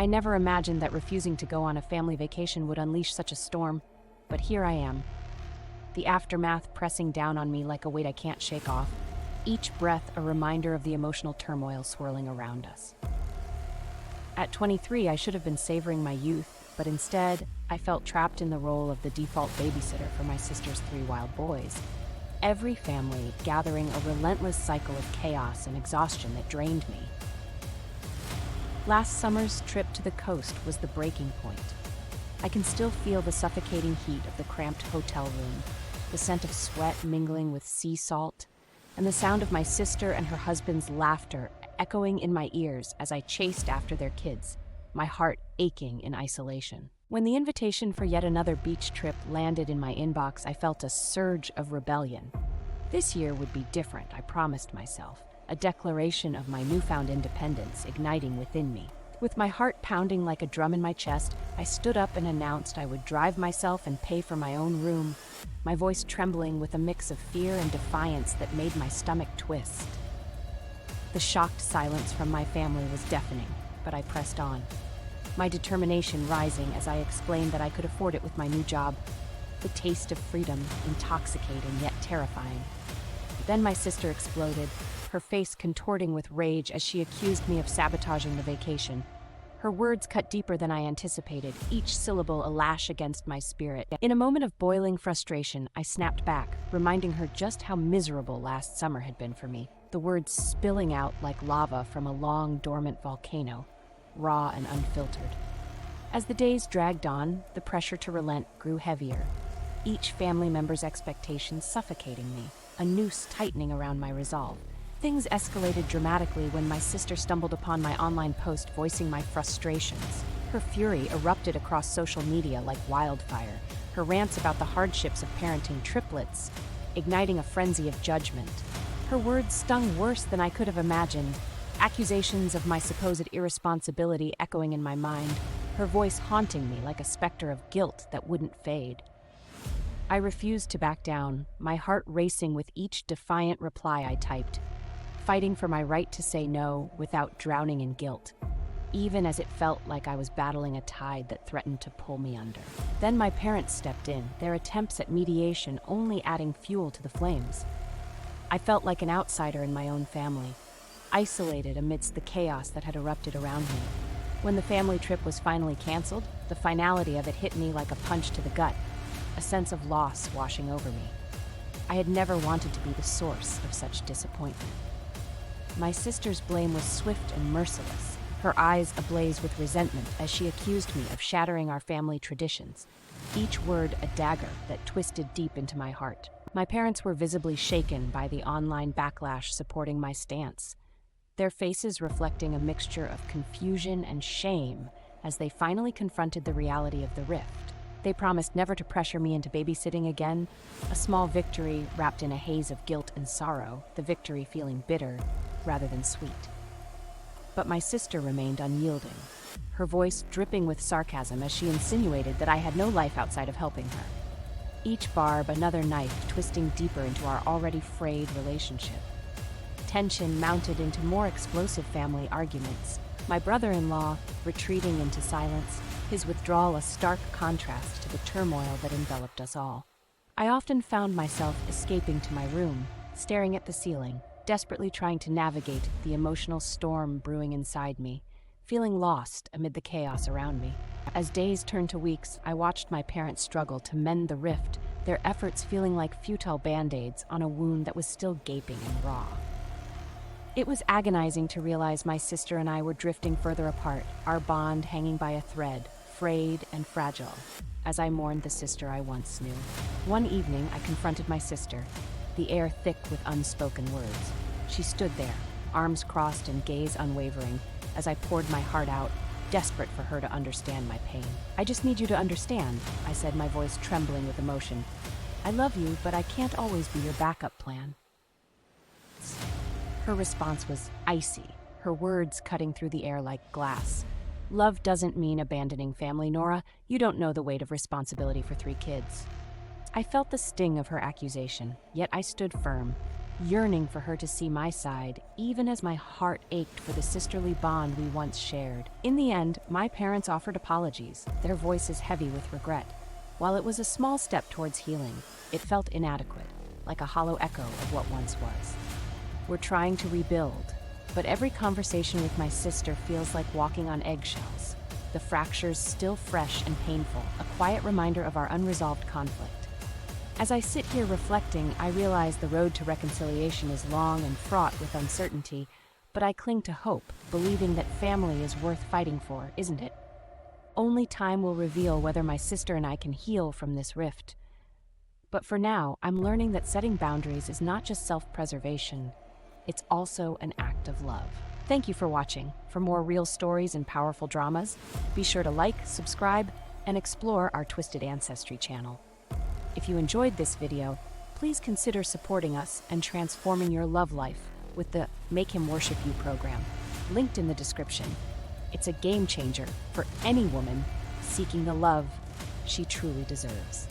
I never imagined that refusing to go on a family vacation would unleash such a storm, but here I am. The aftermath pressing down on me like a weight I can't shake off, each breath a reminder of the emotional turmoil swirling around us. At 23, I should have been savoring my youth, but instead, I felt trapped in the role of the default babysitter for my sister's 3 wild boys. Every family gathering a relentless cycle of chaos and exhaustion that drained me. Last summer's trip to the coast was the breaking point. I can still feel the suffocating heat of the cramped hotel room, the scent of sweat mingling with sea salt, and the sound of my sister and her husband's laughter echoing in my ears as I chased after their kids, my heart aching in isolation. When the invitation for yet another beach trip landed in my inbox, I felt a surge of rebellion. This year would be different, I promised myself, a declaration of my newfound independence igniting within me. With my heart pounding like a drum in my chest, I stood up and announced I would drive myself and pay for my own room, my voice trembling with a mix of fear and defiance that made my stomach twist. The shocked silence from my family was deafening, but I pressed on, my determination rising as I explained that I could afford it with my new job, the taste of freedom, intoxicating yet terrifying. Then my sister exploded, her face contorting with rage as she accused me of sabotaging the vacation. Her words cut deeper than I anticipated, each syllable a lash against my spirit. In a moment of boiling frustration, I snapped back, reminding her just how miserable last summer had been for me, the words spilling out like lava from a long, dormant volcano, raw and unfiltered. As the days dragged on, the pressure to relent grew heavier, each family member's expectations suffocating me, a noose tightening around my resolve. Things escalated dramatically when my sister stumbled upon my online post voicing my frustrations. Her fury erupted across social media like wildfire, her rants about the hardships of parenting triplets, igniting a frenzy of judgment. Her words stung worse than I could have imagined, accusations of my supposed irresponsibility echoing in my mind, her voice haunting me like a specter of guilt that wouldn't fade. I refused to back down, my heart racing with each defiant reply I typed, fighting for my right to say no without drowning in guilt, even as it felt like I was battling a tide that threatened to pull me under. Then my parents stepped in, their attempts at mediation only adding fuel to the flames. I felt like an outsider in my own family, isolated amidst the chaos that had erupted around me. When the family trip was finally canceled, the finality of it hit me like a punch to the gut, a sense of loss washing over me. I had never wanted to be the source of such disappointment. My sister's blame was swift and merciless, her eyes ablaze with resentment as she accused me of shattering our family traditions, each word a dagger that twisted deep into my heart. My parents were visibly shaken by the online backlash supporting my stance, their faces reflecting a mixture of confusion and shame as they finally confronted the reality of the rift. They promised never to pressure me into babysitting again, a small victory wrapped in a haze of guilt and sorrow, the victory feeling bitter rather than sweet. But my sister remained unyielding, her voice dripping with sarcasm as she insinuated that I had no life outside of helping her. Each barb another knife twisting deeper into our already frayed relationship. Tension mounted into more explosive family arguments, my brother-in-law retreating into silence, his withdrawal a stark contrast to the turmoil that enveloped us all. I often found myself escaping to my room, staring at the ceiling, desperately trying to navigate the emotional storm brewing inside me, feeling lost amid the chaos around me. As days turned to weeks, I watched my parents struggle to mend the rift, their efforts feeling like futile band-aids on a wound that was still gaping and raw. It was agonizing to realize my sister and I were drifting further apart, our bond hanging by a thread, frayed and fragile, as I mourned the sister I once knew. One evening, I confronted my sister, the air thick with unspoken words. She stood there, arms crossed and gaze unwavering, as I poured my heart out, desperate for her to understand my pain. "I just need you to understand," I said, my voice trembling with emotion. "I love you, but I can't always be your backup plan." Her response was icy, her words cutting through the air like glass. "Love doesn't mean abandoning family, Nora. You don't know the weight of responsibility for 3 kids. I felt the sting of her accusation, yet I stood firm, yearning for her to see my side, even as my heart ached for the sisterly bond we once shared. In the end, my parents offered apologies, their voices heavy with regret. While it was a small step towards healing, it felt inadequate, like a hollow echo of what once was. We're trying to rebuild, but every conversation with my sister feels like walking on eggshells. The fractures still fresh and painful, a quiet reminder of our unresolved conflict. As I sit here reflecting, I realize the road to reconciliation is long and fraught with uncertainty, but I cling to hope, believing that family is worth fighting for, isn't it? Only time will reveal whether my sister and I can heal from this rift. But for now, I'm learning that setting boundaries is not just self-preservation, it's also an act of love. Thank you for watching. For more real stories and powerful dramas, be sure to like, subscribe, and explore our Twisted Ancestry channel. If you enjoyed this video, please consider supporting us and transforming your love life with the Make Him Worship You program, linked in the description. It's a game changer for any woman seeking the love she truly deserves.